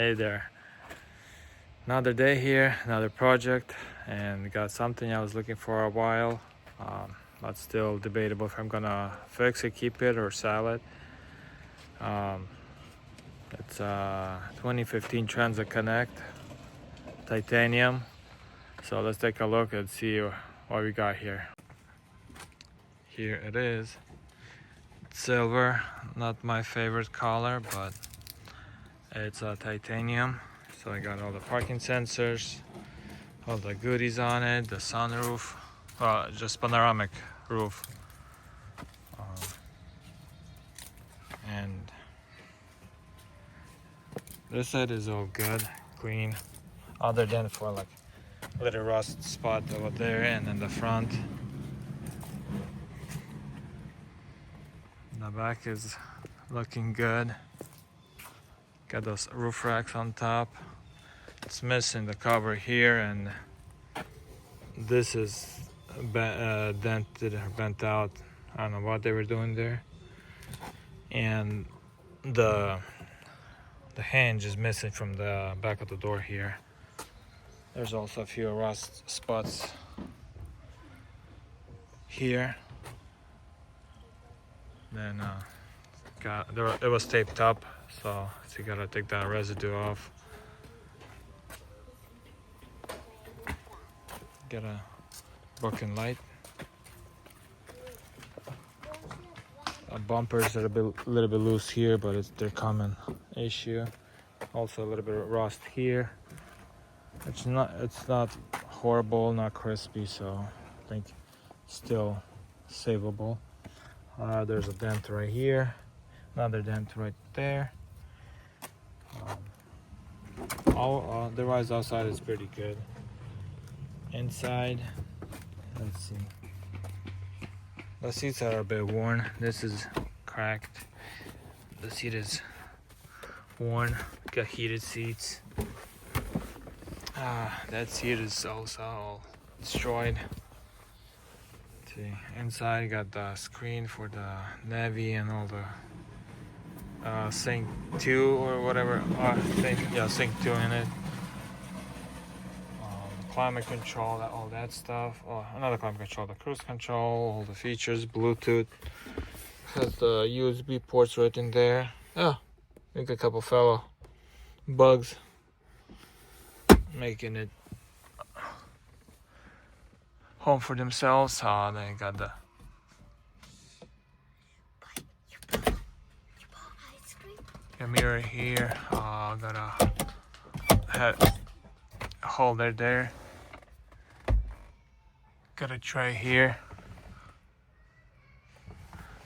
Hey there. Another day here, another project, and got something I was looking for a while. But still debatable if I'm gonna fix it, keep it, or sell it. Um, it's a 2015 Transit Connect titanium. So let's take a look and see what we got here. Here it is. It's silver, not my favorite color, but it's a titanium. So I got all the parking sensors, all the goodies on it, the sunroof, well, just panoramic roof. And this side is all good, clean, other than for like a little rust spot over there, and then the front. The back is looking good. Got those roof racks on top. It's missing the cover here, and this is dented or bent out. I don't know what they were doing there. And the hinge is missing from the back of the door here. There's also a few rust spots here. Then it was taped up, so you gotta take that residue off. Get a broken light. Bumpers are a little bit loose here, but it's their common issue. Also a little bit of rust here. It's not horrible, not crispy, so I think still savable. There's a dent right here, another dent right there. Otherwise outside is pretty good. Inside, let's see. The seats are a bit worn. This is cracked. The seat is worn. Got heated seats. That seat is also all destroyed. Let's see. Inside, got the screen for the Navy and all the Sync 2 or whatever. Sync 2 in it. Climate control, all that stuff. Oh, another climate control, the cruise control, all the features, Bluetooth. Has the USB ports right in there. I think a couple fellow bugs making it home for themselves. They got the mirror here. Got a holder there. Got a tray here.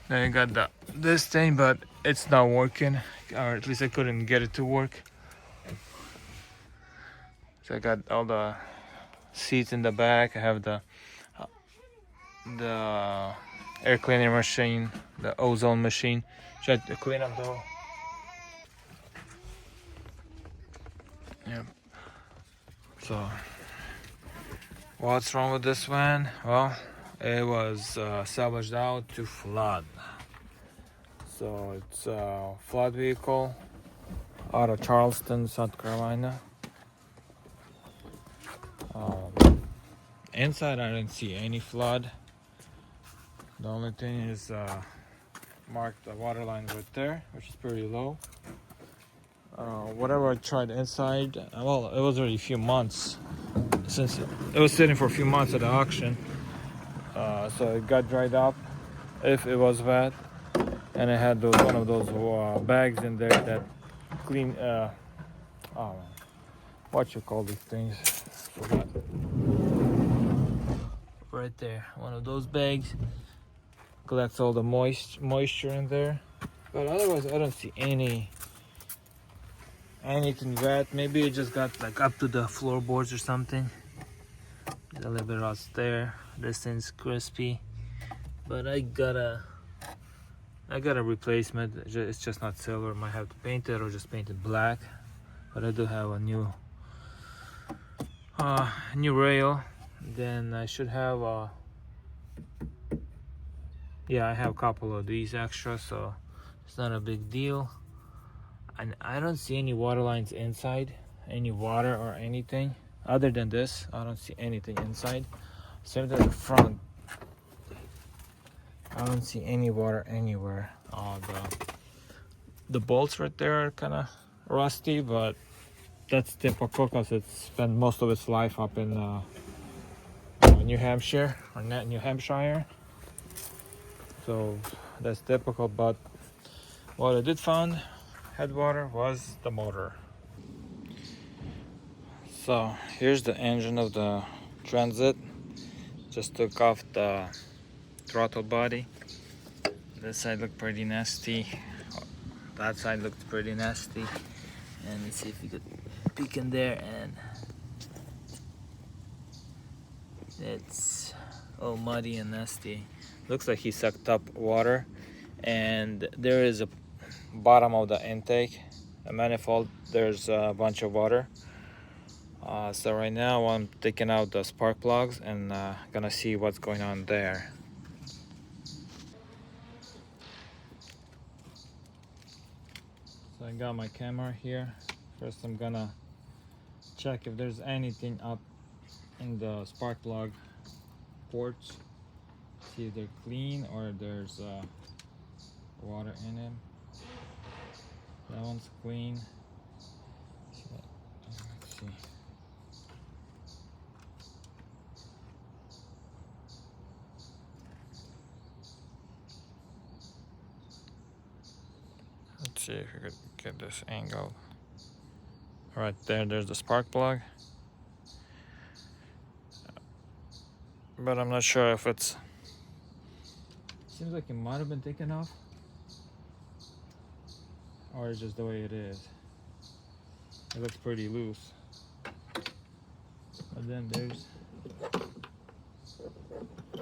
Then you got this thing, but it's not working, or at least I couldn't get it to work. So I got all the seats in the back. I have the air cleaning machine, the ozone machine. Try to clean up though. Yep. So what's wrong with this one? Well, it was salvaged out to flood. So it's a flood vehicle out of Charleston, South Carolina. Inside I didn't see any flood. The only thing is marked the water line right there, which is pretty low. Whatever I tried inside, well, it was already a few months since it was sitting for a few months at the auction, so it got dried up if it was wet, and it had one of those bags in there that clean. What you call these things? Forgot. Right there, one of those bags collects all the moisture in there. But otherwise, I don't see anything wet. Maybe it just got like up to the floorboards or something. There's a little bit of rust there. This thing's crispy, but I got a replacement. It's just not silver. Might have to paint it or just paint it black. But I do have a new rail. Then I should have I have a couple of these extras, so it's not a big deal. And I don't see any water lines inside, any water or anything. Other than this, I don't see anything inside. Same to the front. I don't see any water anywhere. The bolts right there are kind of rusty, but that's typical because it's spent most of its life up in New Hampshire or New Hampshire. So that's typical, but what I did find headwater was the motor. So here's the engine of the Transit. Just took off the throttle body. This side looked pretty nasty. That side looked pretty nasty. And let's see if you could peek in there, and it's all muddy and nasty. Looks like he sucked up water, and there is a bottom of the intake, a manifold. There's a bunch of water. So right now I'm taking out the spark plugs and gonna see what's going on there. So I got my camera here. First I'm gonna check if there's anything up in the spark plug ports. See if they're clean or there's water in them. That one's clean. Let's see. Let's see if we could get this angle. Right there, there's the spark plug. But I'm not sure if it's... Seems like it might have been taken off. Or it's just the way it is. It looks pretty loose. But then there's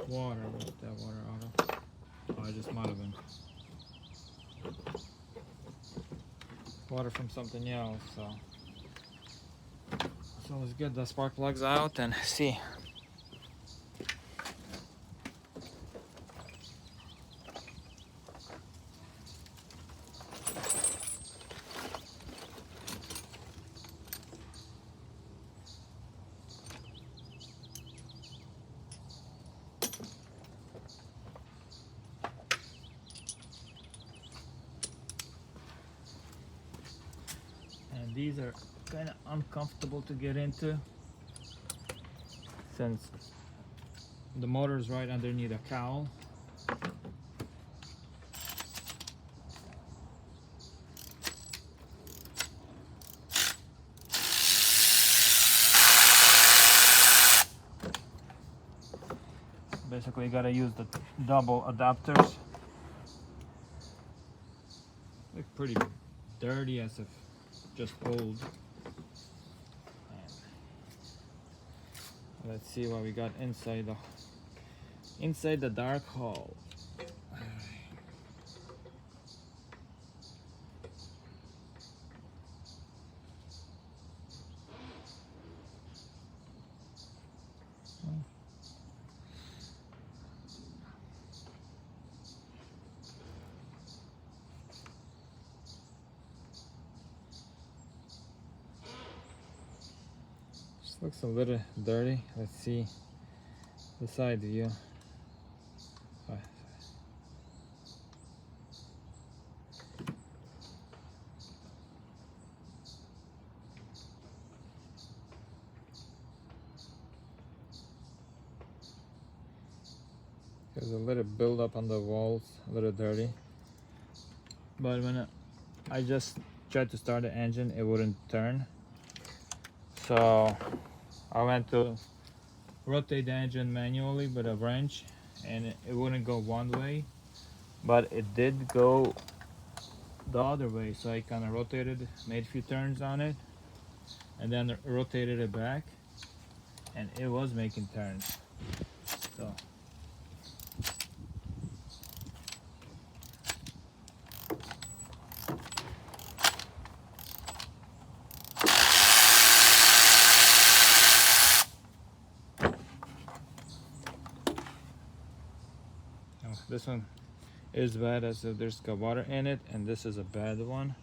water. Where's that water out of? Oh, it just might have been water from something else. So let's get the spark plugs out and see. And these are kind of uncomfortable to get into since the motor is right underneath a cowl. Basically, you gotta use the double adapters. Look pretty dirty as if just old. Let's see what we got inside the dark hole. Looks a little dirty. Let's see the side view. There's a little build-up on the walls, a little dirty. But when I just tried to start the engine, it wouldn't turn. So I went to rotate the engine manually with a wrench, and it wouldn't go one way, but it did go the other way. So I kind of rotated, made a few turns on it, and then rotated it back, and it was making turns. So this one is bad as if there's got water in it, and this is a bad one.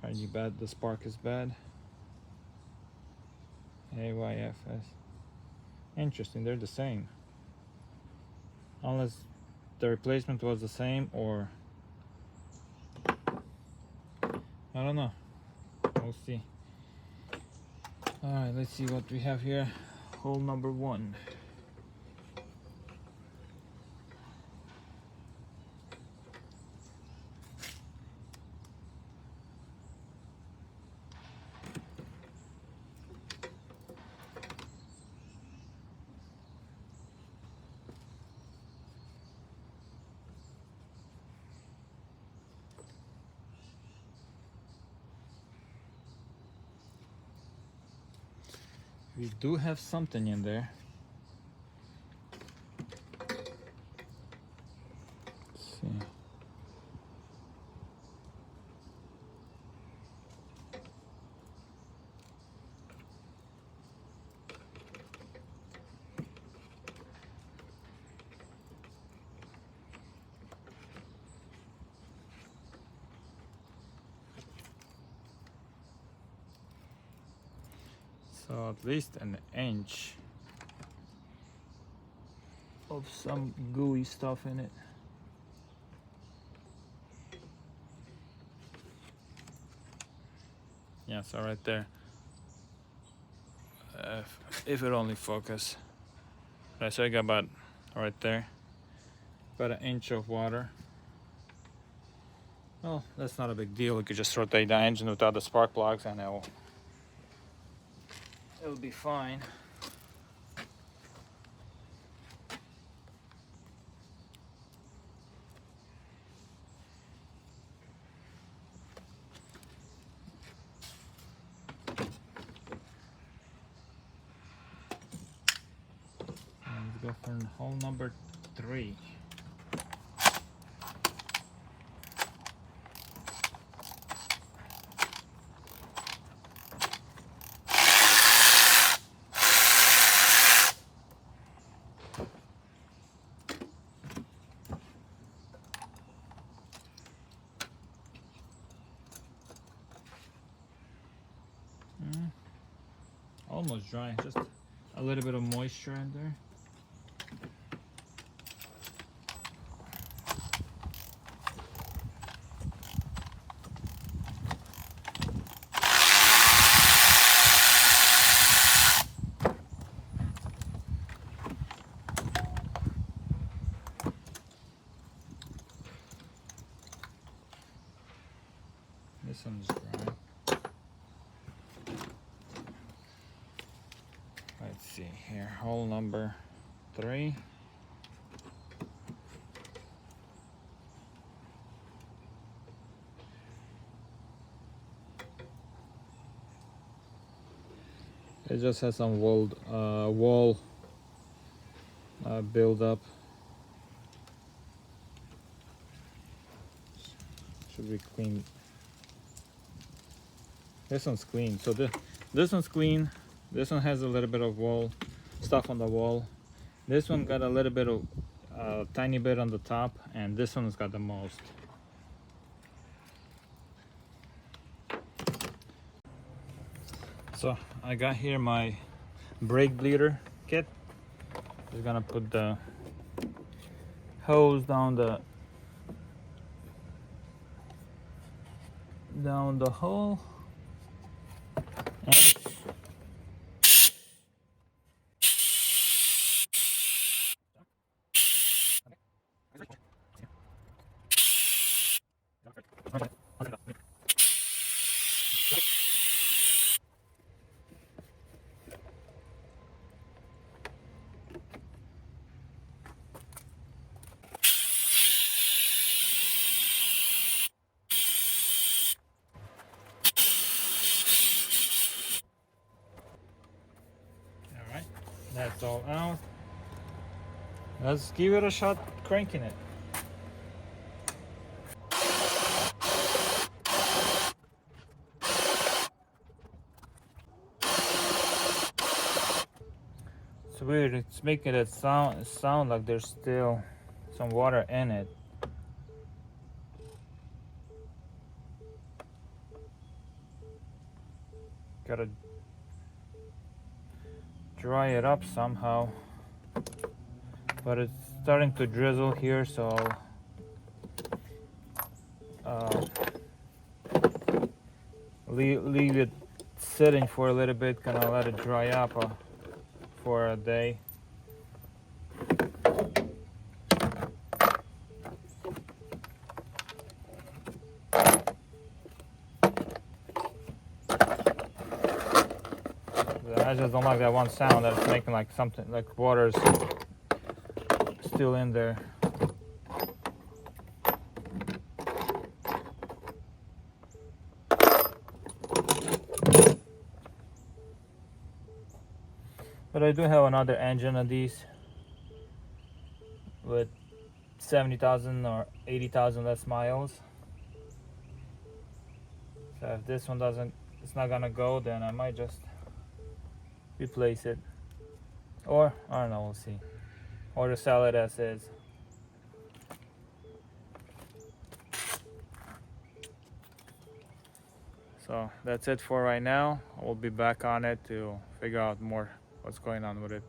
Apparently bad. The spark is bad. AYFS. Interesting. They're the same. Unless the replacement was the same, or I don't know. We'll see. All right, let's see what we have here. Hole number 1. We do have something in there. Let's see. So at least an inch of some gooey stuff in it. Yeah, so right there. If it only focus. Right, so I got about right there, about an inch of water. Well, that's not a big deal. We could just rotate the engine without the spark plugs, and it'll be fine. Let's go for hole number 3. Almost dry, just a little bit of moisture in there. This one's dry. Let's see here, hole number 3. It just has some wall build up. Should be clean. This one's clean. So this one's clean. This one has a little bit of wall stuff on the wall. This one got a little bit of tiny bit on the top, and this one's got the most. So I got here my brake bleeder kit. Just gonna put the hose down the hole. And that's all out. Let's give it a shot cranking it. It's weird, it's making it sound like there's still some water in it. Gotta dry it up somehow, but it's starting to drizzle here, so leave it sitting for a little bit, gonna let it dry up for a day. I just don't like that one sound that it's making, like something like water's still in there. But I do have another engine of these with 70,000 or 80,000 less miles. So if this one it's not gonna go, then I might just replace it, or I don't know, we'll see, or just sell it as is. So that's it for right now. We'll be back on it to figure out more what's going on with it.